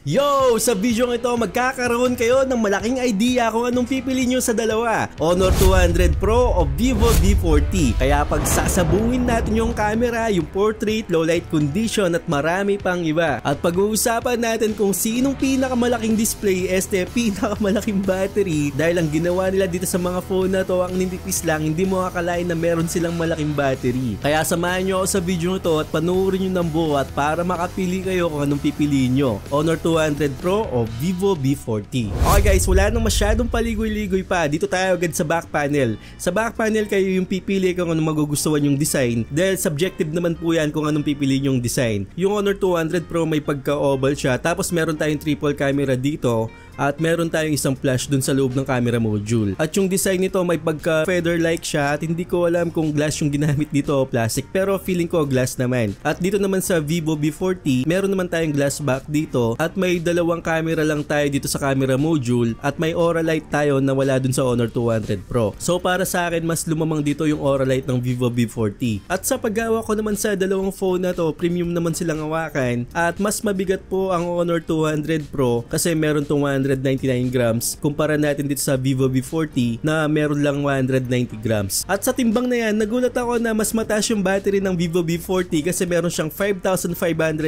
Yo! Sa video ito, magkakaroon kayo ng malaking idea kung anong pipili nyo sa dalawa, Honor 200 Pro o Vivo V40. Kaya pag sasabuhin natin yung camera, yung portrait, low light condition at marami pang iba. At pag-uusapan natin kung sinong pinakamalaking display, pinakamalaking battery. Dahil ang ginawa nila dito sa mga phone na to, ang nitipis lang, hindi mo akalain na meron silang malaking battery. Kaya samahan nyo ako sa video ito at panoorin nyo ng buhat para makapili kayo kung anong pipiliin nyo, Honor 200 Pro o Vivo V40. Okay guys, wala nang masyadong paligoy-ligoy pa. Dito tayo agad sa back panel. Sa back panel kayo yung pipili kung anong magugustuhan yung design dahil subjective naman po yan kung anong pipili yung design. Yung Honor 200 Pro may pagka-oval siya, tapos meron tayong triple camera dito at meron tayong isang flash dun sa loob ng camera module. At yung design nito may pagka feather-like siya at hindi ko alam kung glass yung ginamit dito o plastic, pero feeling ko glass naman. At dito naman sa Vivo V40, meron naman tayong glass back dito at may dalawang camera lang tayo dito sa camera module at may aura light tayo na wala dun sa Honor 200 Pro. So para sa akin, mas lumamang dito yung aura light ng Vivo V40. At sa paggawa ko naman sa dalawang phone na to, premium naman silang hawakan at mas mabigat po ang Honor 200 Pro kasi meron tong 199 grams kumpara natin dito sa Vivo V40 na meron lang 190 grams. At sa timbang na yan, nagulat ako na mas mataas yung battery ng Vivo V40 kasi meron siyang 5,500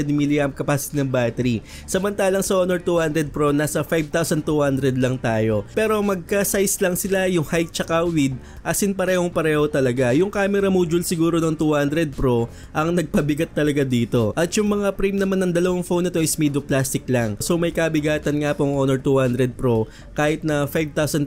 mAh capacity ng battery. Samantalang sa Honor 200 Pro, nasa 5,200 lang tayo. Pero magka-size lang sila, yung height tsaka width, as in parehong-pareho talaga. Yung camera module siguro ng 200 Pro ang nagpabigat talaga dito. At yung mga frame naman ng dalawang phone na to is made of plastic lang. So may kabigatan nga pong Honor 200 Pro kahit na 5,200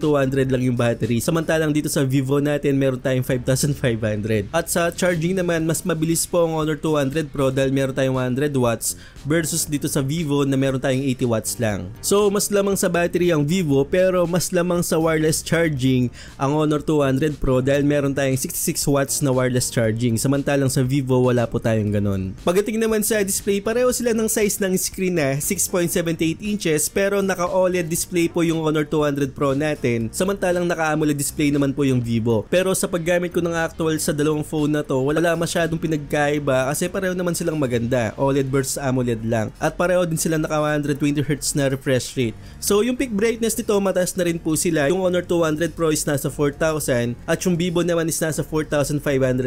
lang yung battery. Samantalang dito sa Vivo natin meron tayong 5,500. At sa charging naman, mas mabilis po ang Honor 200 Pro dahil meron tayong 100 watts versus dito sa Vivo na meron tayong 80 watts lang. So mas lamang sa battery ang Vivo pero mas lamang sa wireless charging ang Honor 200 Pro dahil meron tayong 66 watts na wireless charging. Samantalang sa Vivo wala po tayong ganon. Pagdating naman sa display, pareho sila ng size ng screen na 6.78 inches pero naka-OLED display po yung Honor 200 Pro natin. Samantalang naka-AMOLED display naman po yung Vivo. Pero sa paggamit ko ng actual sa dalawang phone na to, wala masyadong pinagkaiba kasi pareho naman silang maganda. OLED versus AMOLED lang. At pareho din sila naka 120Hz na refresh rate. So yung peak brightness nito mataas na rin po sila. Yung Honor 200 Pro is nasa 4,000 at yung Vivo naman is nasa 4,500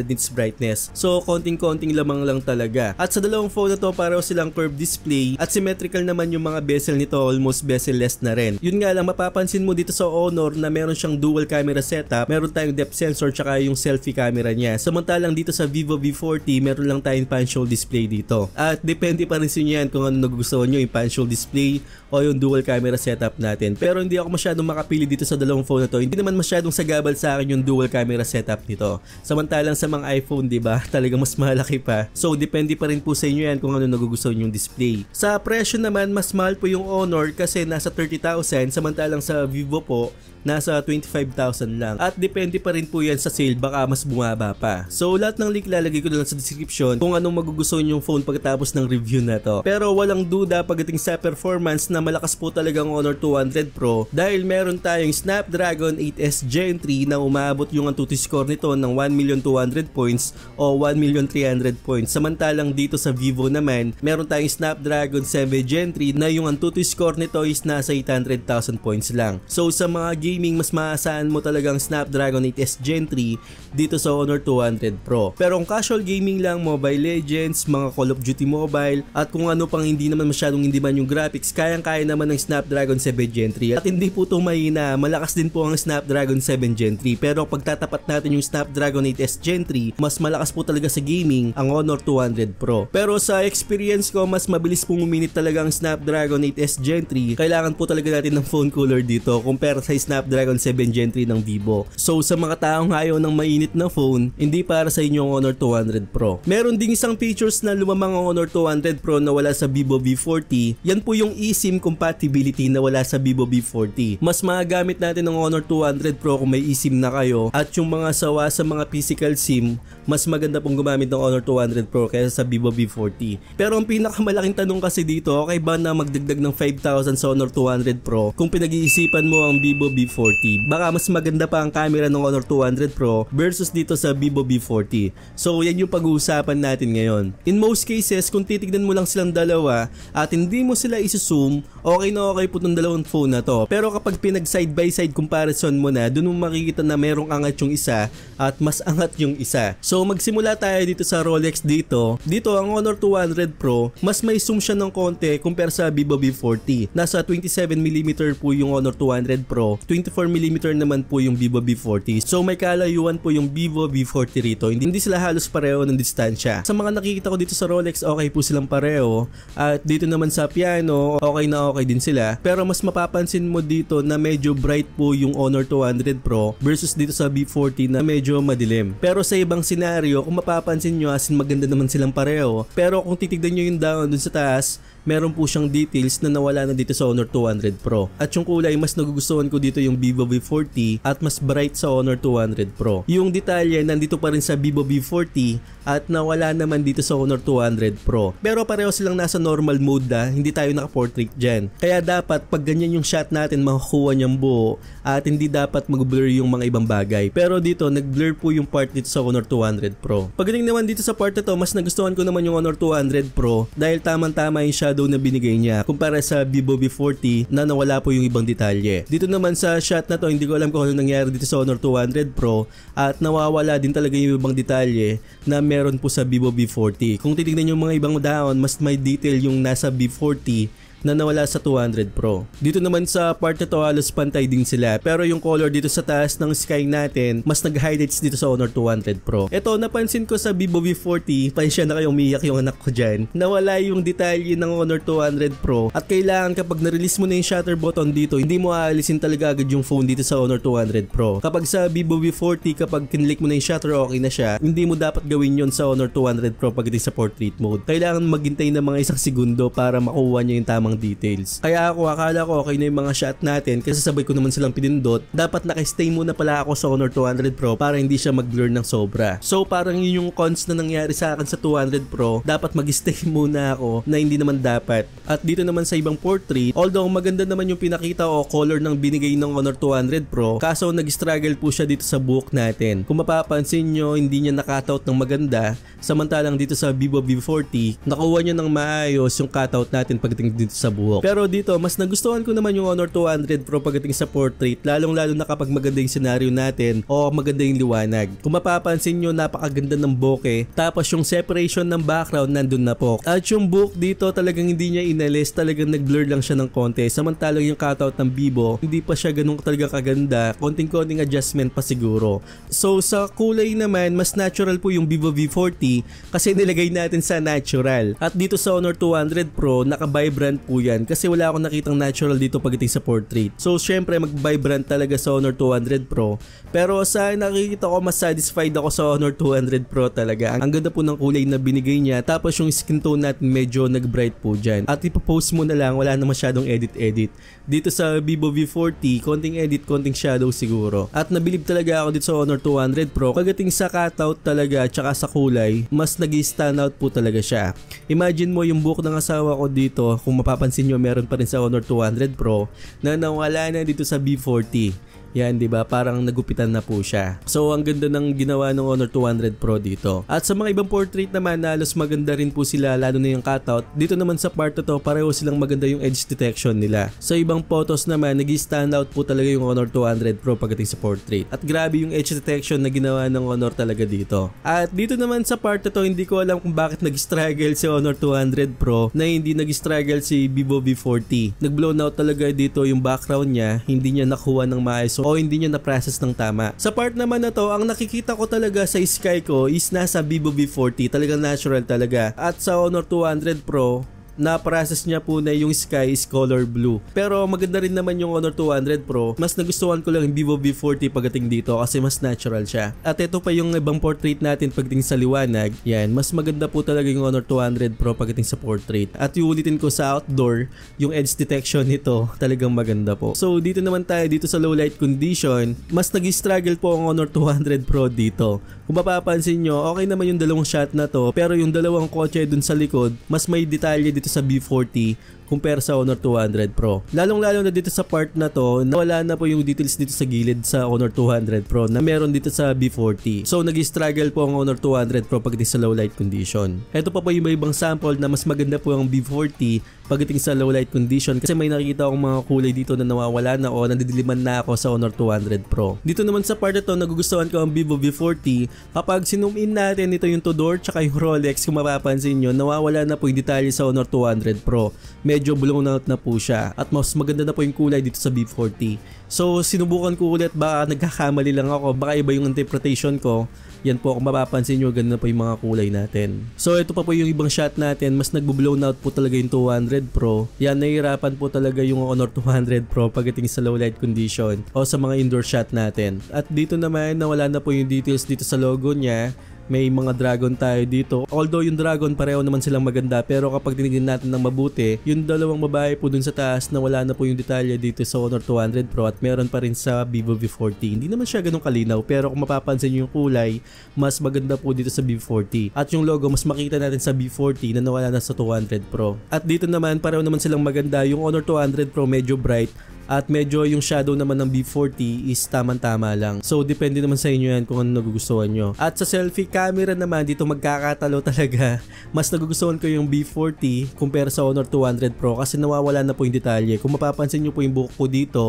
nits brightness. So konting-konting lamang lang talaga. At sa dalawang phone na to pareho silang curved display at symmetrical naman yung mga bezel nito, almost bezel-less na rin. Yun nga lang, mapapansin mo dito sa Honor na meron siyang dual camera setup, meron tayong depth sensor tsaka yung selfie camera niya. Samantalang dito sa Vivo V40 meron lang tayong punch-hole display dito. At depende pa rin sa inyo yan kung ano nagugustuhan nyo, yung punch-hole display o yung dual camera setup natin. Pero hindi ako masyadong makapili dito sa dalawang phone na to. Hindi naman masyadong sagabal sa akin yung dual camera setup nito. Samantalang sa mga iPhone, diba, talagang mas malaki pa. So depende pa rin po sa inyo yan kung ano nagugustuhan yung display. Sa presyo naman, mas mahal po yung Honor kasi nasa 30,000, samantalang sa Vivo po nasa 25,000 lang. At depende pa rin po yan sa sale, baka mas bumaba pa. So lahat ng link lalagay ko na lang sa description kung anong magugustuhan yung phone pagkatapos ng review na to. Pero walang duda pagdating sa performance na malakas po talagang Honor 200 Pro dahil meron tayong Snapdragon 8S Gen 3 na umaabot yung Antutu score nito ng 1,200,000 points o 1,300,000 points. Samantalang dito sa Vivo naman, meron tayong Snapdragon 7 Gen 3 na yung Antutu score nito is nasa 800,000 points lang. So sa mga gaming, mas maasahan mo talagang Snapdragon 8S Gen 3 dito sa Honor 200 Pro. Pero kung casual gaming lang, Mobile Legends, mga Call of Duty Mobile, at kung ano pang hindi naman masyadong hindi man yung graphics, kayang-kaya naman ng Snapdragon 7 Gen 3. At hindi po ito mahina, malakas din po ang Snapdragon 7 Gen 3. Pero pag tatapat natin yung Snapdragon 8S Gen 3, mas malakas po talaga sa gaming ang Honor 200 Pro. Pero sa experience ko, mas mabilis pong uminit talaga ang Snapdragon 8S Gen 3. Kailangan po talaga natin ng phone cooler dito compare sa Snapdragon 7 Gen 3 ng Vivo. So sa mga taong ayaw ng mainit na phone, hindi para sa inyo ang Honor 200 Pro. Meron ding isang features na lumamang ang Honor 200 Pro na wala sa Vivo V40. Yan po yung eSIM compatibility na wala sa Vivo V40. Mas magagamit natin ang Honor 200 Pro kung may eSIM na kayo at yung mga sawa sa mga physical SIM, mas maganda pong gumamit ng Honor 200 Pro kaysa sa Vivo V40. Pero ang pinakamalaking tanong kasi dito, okay ba na magdagdag ng 5,000 sa Honor 200 Pro kung pinag-iisipan mo ang Vivo V40 V40. Baka mas maganda pa ang camera ng Honor 200 Pro versus dito sa Vivo V40. So yan yung pag-uusapan natin ngayon. In most cases, kung titignan mo lang silang dalawa at hindi mo sila isi-zoom, okay na okay po itong dalawang phone na to. Pero kapag pinag side by side comparison mo na, dun mo makikita na merong angat yung isa at mas angat yung isa. So magsimula tayo dito sa Rolex dito. Dito ang Honor 200 Pro, mas may zoom siya ng konti compare sa Vivo V40. Nasa 27mm po yung Honor 200 Pro, 24mm naman po yung Vivo V40. So may kalayuan po yung Vivo V40 rito. Hindi sila halos pareho ng distansya. Sa mga nakikita ko dito sa Rolex, okay po silang pareho. At dito naman sa piano, okay na okay din sila. Pero mas mapapansin mo dito na medyo bright po yung Honor 200 Pro versus dito sa V40 na medyo madilim. Pero sa ibang senaryo, kung mapapansin nyo, as in maganda naman silang pareho. Pero kung titignan nyo yung down dun sa taas, meron po siyang details na nawala na dito sa Honor 200 Pro. At yung kulay, mas nagugustuhan ko dito yung Vivo V40 at mas bright sa Honor 200 Pro. Yung detalye nandito pa rin sa Vivo V40 at nawala naman dito sa Honor 200 Pro. Pero pareho silang nasa normal mode na, hindi tayo naka-portrait dyan. Kaya dapat pag ganyan yung shot natin, makakuha niyang buo at hindi dapat mag-blur yung mga ibang bagay. Pero dito, nag-blur po yung part dito sa Honor 200 Pro. Pagdating naman dito sa part na to, mas nagustuhan ko naman yung Honor 200 Pro dahil tamang-tama yung shadow na binigay niya kumpara sa Vivo V40 na nawala po yung ibang detalye. Dito naman sa shot na to, hindi ko alam kung ano nangyari dito sa Honor 200 Pro at nawawala din talaga yung ibang detalye na meron po sa Vivo V40. Kung titignan yung mga ibang down, mas may detail yung nasa V40 na nawala sa 200 Pro. Dito naman sa part na to, halos pantay din sila. Pero yung color dito sa taas ng sky natin, mas nag-highlights dito sa Honor 200 Pro. Ito, napansin ko sa Vivo V40, pansya na kayo, umiyak yung anak ko dyan, nawala yung detalye ng Honor 200 Pro at kailangan kapag na-release mo na yung shutter button dito, hindi mo aalisin talaga agad yung phone dito sa Honor 200 Pro. Kapag sa Vivo V40, kapag kinlik mo na yung shutter, okay na siya. Hindi mo dapat gawin yon sa Honor 200 Pro pagdating sa portrait mode. Kailangan maghintay ng mga isang segundo para makuha niya yung tamang details. Kaya ako akala ko okay na yung mga shot natin kasi sabay ko naman silang pinindot. Dapat naka-stay muna pala ako sa Honor 200 Pro para hindi siya mag-blur ng sobra. So parang yun yung cons na nangyari sa akin sa 200 Pro. Dapat mag-stay muna ako na hindi naman dapat. At dito naman sa ibang portrait, although maganda naman yung pinakita o color ng binigay ng Honor 200 Pro, kaso nag-struggle po siya dito sa buhok natin. Kung mapapansin nyo, hindi niya nakatout ng maganda. Samantalang dito sa Vivo V40, nakuha niya ng maayos yung cutout natin pagdating dito sa buhok. Pero dito, mas nagustuhan ko naman yung Honor 200 Pro pagdating sa portrait, lalong-lalo na kapag maganda yung scenario natin o maganda yung liwanag. Kung mapapansin nyo, napakaganda ng bokeh. Tapos yung separation ng background nandun na po. At yung buhok dito talagang hindi niya inalis, talagang nag-blur lang siya ng konti. Samantalang yung cutout ng Vivo, hindi pa siya ganun talaga kaganda. Konting-konting adjustment pa siguro. So sa kulay naman, mas natural po yung Vivo V40 kasi nilagay natin sa natural. At dito sa Honor 200 Pro, naka-vibrant po yan kasi wala akong nakitang natural dito pagdating sa portrait. So syempre mag-vibrant talaga sa Honor 200 Pro. Pero sa nakikita ko, mas satisfied ako sa Honor 200 Pro talaga. Ang ganda po ng kulay na binigay niya. Tapos yung skin tone natin medyo nag-bright po dyan. At ipopost mo na lang, wala na masyadong edit-edit. Dito sa Vivo V40, konting edit, konting shadow siguro. At nabilib talaga ako dito sa Honor 200 Pro. Pagdating sa cutout talaga, tsaka sa kulay, mas nag-stand out po talaga siya. Imagine mo yung buhok ng asawa ko dito, kung mapapansin nyo, meron pa rin sa Honor 200 Pro na nawala na dito sa V40. Yan, di ba? Parang nagupitan na po siya. So, ang ganda ng ginawa ng Honor 200 Pro dito. At sa mga ibang portrait naman, halos maganda rin po sila, lalo na yung cutout. Dito naman sa part na to, pareho silang maganda yung edge detection nila. Sa ibang photos naman, nag-stand out po talaga yung Honor 200 Pro pagdating sa portrait. At grabe yung edge detection na ginawa ng Honor talaga dito. At dito naman sa part na to, hindi ko alam kung bakit nag-struggle si Honor 200 Pro na hindi nag-struggle si Vivo V40. Nag-blown out talaga dito yung background niya, hindi niya nakuha ng maayos o hindi niya na-process ng tama. Sa part naman na to, ang nakikita ko talaga sa sky ko is nasa Vivo V40, talagang natural talaga. At sa Honor 200 Pro, na-process niya po na yung sky is color blue. Pero maganda rin naman yung Honor 200 Pro. Mas nagustuhan ko lang yung Vivo V40 pagdating dito kasi mas natural siya. At ito pa yung ibang portrait natin pagdating sa liwanag. Yan, mas maganda po talaga yung Honor 200 Pro pagdating sa portrait. At iulitin ko sa outdoor, yung edge detection nito talagang maganda po. So dito naman tayo dito sa low light condition, mas nag-struggle po ang Honor 200 Pro dito. Kung mapapansin nyo, okay naman yung dalawang shot na to, pero yung dalawang kotse dun sa likod, mas may detalye dito sa V40 compare sa Honor 200 Pro. Lalong-lalo na dito sa part na to, nawala na po yung details dito sa gilid sa Honor 200 Pro na meron dito sa B40. So nag-struggle po ang Honor 200 Pro pagdating sa low light condition. Ito pa po yung ibang sample na mas maganda po ang B40 pagdating sa low light condition kasi may nakikita akong mga kulay dito na nawawala na o nandidiliman na ako sa Honor 200 Pro. Dito naman sa part na to, nagugustuhan ko ang Vivo V40. Kapag sinum in natin ito yung Tudor tsaka yung Rolex, kung mapapansin nyo, nawawala na po yung detalye sa Honor 200 Pro. Medyo blown out na po siya at mas maganda na po yung kulay dito sa B40. So sinubukan ko ulit, baka nagkakamali lang ako, baka iba yung interpretation ko. Yan po, kung mapapansin nyo, ganun na po yung mga kulay natin. So ito pa po yung ibang shot natin, mas nagbo-blown out po talaga yung 200 Pro. Yan, nahihirapan po talaga yung Honor 200 Pro pagdating sa low light condition o sa mga indoor shot natin. At dito naman, nawala na po yung details dito sa logo niya. May mga dragon tayo dito. Although yung dragon pareho naman silang maganda, pero kapag tinignan natin ng mabuti, yung dalawang babae po dun sa taas na wala na po yung detalye dito sa Honor 200 Pro at meron pa rin sa Vivo V40. Hindi naman siya ganun kalinaw, pero kung mapapansin nyo yung kulay, mas maganda po dito sa V40. At yung logo, mas makita natin sa V40 na nawala na sa 200 Pro. At dito naman, pareho naman silang maganda. Yung Honor 200 Pro medyo bright, at medyo yung shadow naman ng B40 is tamang-tama lang. So depende naman sa inyo yan kung ano nagugustuhan nyo. At sa selfie camera naman, dito magkakatalo talaga. Mas nagugustuhan ko yung B40 compare sa Honor 200 Pro kasi nawawala na po yung detalye. Kung mapapansin nyo po yung buhok ko dito,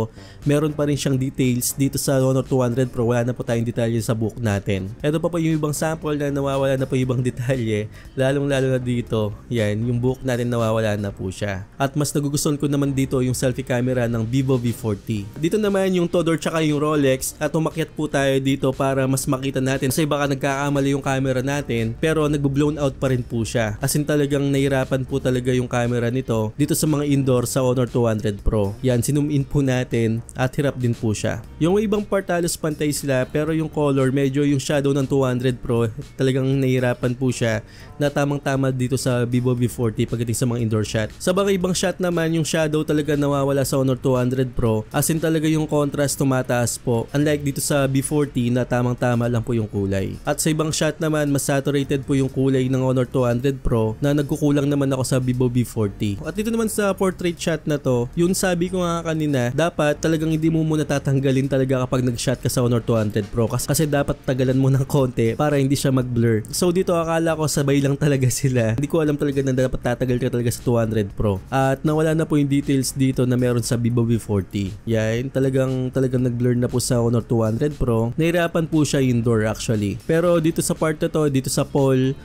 meron pa rin siyang details. Dito sa Honor 200 Pro, wala na po tayong detalye sa buhok natin. Ito pa po yung ibang sample na nawawala na po yung ibang detalye. Lalong-lalo na dito, yan, yung buhok natin nawawala na po siya. At mas nagugustuhan ko naman dito yung selfie camera ng Vivo V40. Dito naman yung Tudor tsaka yung Rolex at umakyat po tayo dito para mas makita natin kasi baka nagkakamali yung camera natin pero nagbo-blown out pa rin po siya. As in talagang nahirapan po talaga yung camera nito dito sa mga indoor sa Honor 200 Pro. Yan, sinum in po natin at hirap din po siya. Yung ibang part halos pantay sila pero yung color medyo yung shadow ng 200 Pro talagang nahirapan po siya na tamang-tama dito sa Vivo V40 pagdating sa mga indoor shot. Sa mga ibang shot naman yung shadow talaga nawawala sa Honor 200 Pro as in talaga yung contrast tumataas po unlike dito sa B40 na tamang-tama lang po yung kulay. At sa ibang shot naman mas saturated po yung kulay ng Honor 200 Pro na nagkukulang naman ako sa Vivo V40. At dito naman sa portrait shot na to, yung sabi ko nga kanina, dapat talagang hindi mo muna tatanggalin talaga kapag nag-shot ka sa Honor 200 Pro kasi dapat tagalan mo ng konti para hindi siya mag-blur. So dito akala ko sabay lang talaga sila. Hindi ko alam talaga na dapat tatagal ka talaga sa 200 Pro. At nawala na po yung details dito na meron sa Vivo V40. Yan, talagang nag-blur na po sa Honor 200 Pro. Nahirapan po siya indoor actually. Pero dito sa part na to, dito sa poll,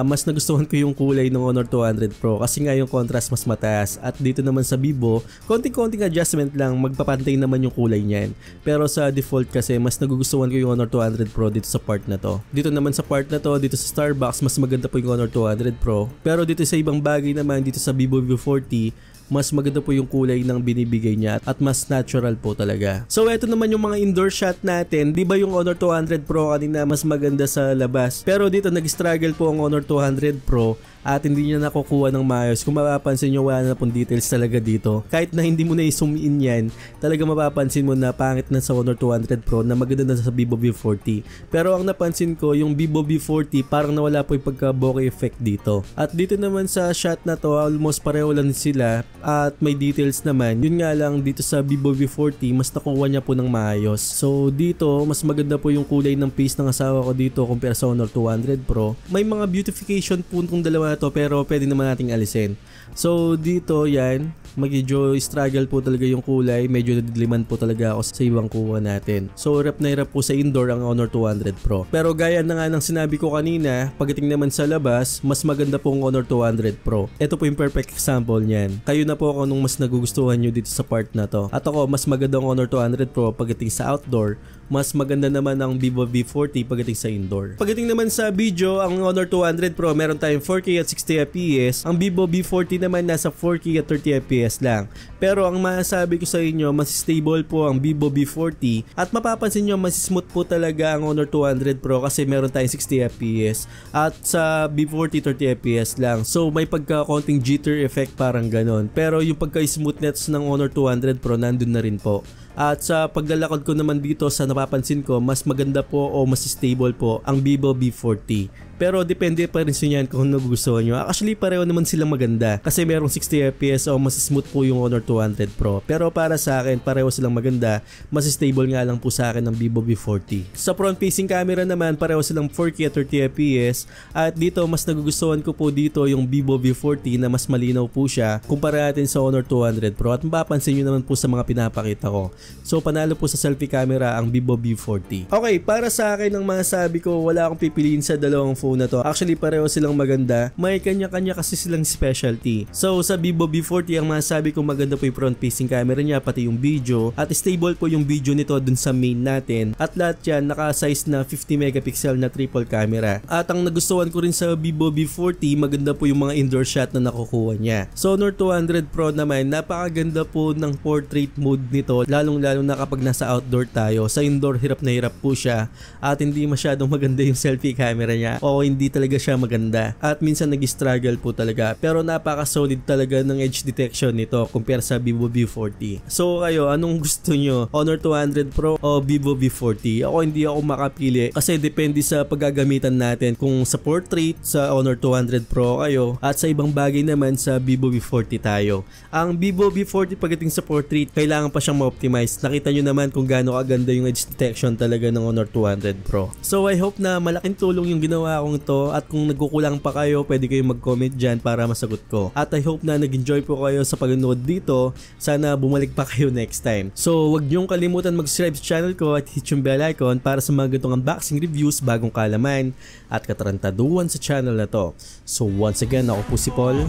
mas nagustuhan ko yung kulay ng Honor 200 Pro kasi nga yung contrast mas mataas. At dito naman sa Vivo, konting-konting adjustment lang, magpapantay naman yung kulay niyan. Pero sa default kasi, mas nagugustuhan ko yung Honor 200 Pro dito sa part na to. Dito naman sa part na to, dito sa Starbucks, mas maganda po yung Honor 200 Pro. Pero dito sa ibang bagay naman, dito sa Vivo V40, mas maganda po yung kulay ng binibigay niya at mas natural po talaga. So eto naman yung mga indoor shot natin. Di ba yung Honor 200 Pro kanina mas maganda sa labas? Pero dito nag-struggle po ang Honor 200 Pro at hindi niya nakukuha ng maayos. Kung mapapansin nyo, wala na pong details talaga dito. Kahit na hindi mo na i-zoom in yan, talaga mapapansin mo na pangit na sa Honor 200 Pro na maganda na sa Vivo V40. Pero ang napansin ko, yung Vivo V40 parang nawala po yung pagka-bokeh effect dito. At dito naman sa shot na to, almost pareho lang sila at may details naman. Yun nga lang, dito sa Vivo V40, mas nakuha niya po ng maayos. So dito, mas maganda po yung kulay ng face ng asawa ko dito compare sa Honor 200 Pro. May mga beautification po itong dalawa to pero pwede naman nating alisin. So dito yan, medyo struggle po talaga yung kulay, medyo nadiliman po talaga ako sa ibang kuha natin. So hirap na hirap po sa indoor ang Honor 200 Pro. Pero gaya na nga ng sinabi ko kanina, pagdating naman sa labas, mas maganda po ang Honor 200 Pro. Ito po yung perfect example niyan. Kayo na po ako nung mas nagugustuhan nyo dito sa part na to. At ako, mas maganda ang Honor 200 Pro pagdating sa outdoor. Mas maganda naman ang Vivo V40 pagdating sa indoor. Pagdating naman sa video, ang Honor 200 Pro meron tayong 4K at 60 FPS. Ang Vivo V40 naman nasa 4K at 30 FPS lang. Pero ang masasabi ko sa inyo, mas stable po ang Vivo V40 at mapapansin nyo mas smooth po talaga ang Honor 200 Pro kasi meron tayong 60 FPS at sa V40 30 FPS lang. So may pagka-konting jitter effect parang ganon. Pero yung pagka-smoothness ng Honor 200 Pro nandun na rin po. At sa paglalakad ko naman dito sa napapansin ko, mas maganda po o mas stable po ang Vivo V40. Pero depende pa rin sa inyo kung nagugustuhan nyo. Actually pareho naman silang maganda kasi merong 60fps o mas smooth po yung Honor 200 Pro. Pero para sa akin pareho silang maganda, mas stable nga lang po sa akin ng Vivo V40. Sa front facing camera naman pareho silang 4K at 30fps at dito mas nagugustuhan ko po dito yung Vivo V40 na mas malinaw po siya kumpara natin sa Honor 200 Pro at mapapansin nyo naman po sa mga pinapakita ko. So panalo po sa selfie camera ang Vivo V40. Okay, para sa akin ang masasabi ko, wala akong pipiliin sa dalawang phone na to. Actually pareho silang maganda, may kanya-kanya kasi silang specialty. So sa Vivo V40 ang masasabi ko maganda po yung front facing camera niya pati yung video at stable po yung video nito dun sa main natin at lahat yan naka-size na 50 megapixel na triple camera. At ang nagustuhan ko rin sa Vivo V40 maganda po yung mga indoor shot na nakukuha niya. So Honor 200 Pro naman napakaganda po ng portrait mode nito lalong lalo na kapag nasa outdoor tayo. Sa indoor hirap na hirap po siya at hindi masyadong maganda yung selfie camera niya o hindi talaga siya maganda at minsan nag-struggle po talaga pero napaka-solid talaga ng edge detection nito compare sa Vivo V40. So kayo, anong gusto nyo? Honor 200 Pro o Vivo V40? Ako hindi ako makapili kasi depende sa paggagamitan natin kung sa portrait sa Honor 200 Pro kayo at sa ibang bagay naman sa Vivo V40 tayo. Ang Vivo V40 pagdating sa portrait kailangan pa siyang ma-optimize. Nakita nyo naman kung gaano kaganda yung edge detection talaga ng Honor 200 Pro. So I hope na malaking tulong yung ginawa kong ito at kung nagkukulang pa kayo pwede kayong mag-comment dyan para masagot ko. At I hope na nag-enjoy po kayo sa pag-nood dito. Sana bumalik pa kayo next time. So wag niyong kalimutan mag-subscribe sa channel ko at hit yung bell icon para sa mga ganitong unboxing reviews, bagong kalaman at katarantaduhan sa channel na to. So once again, ako po si Paul.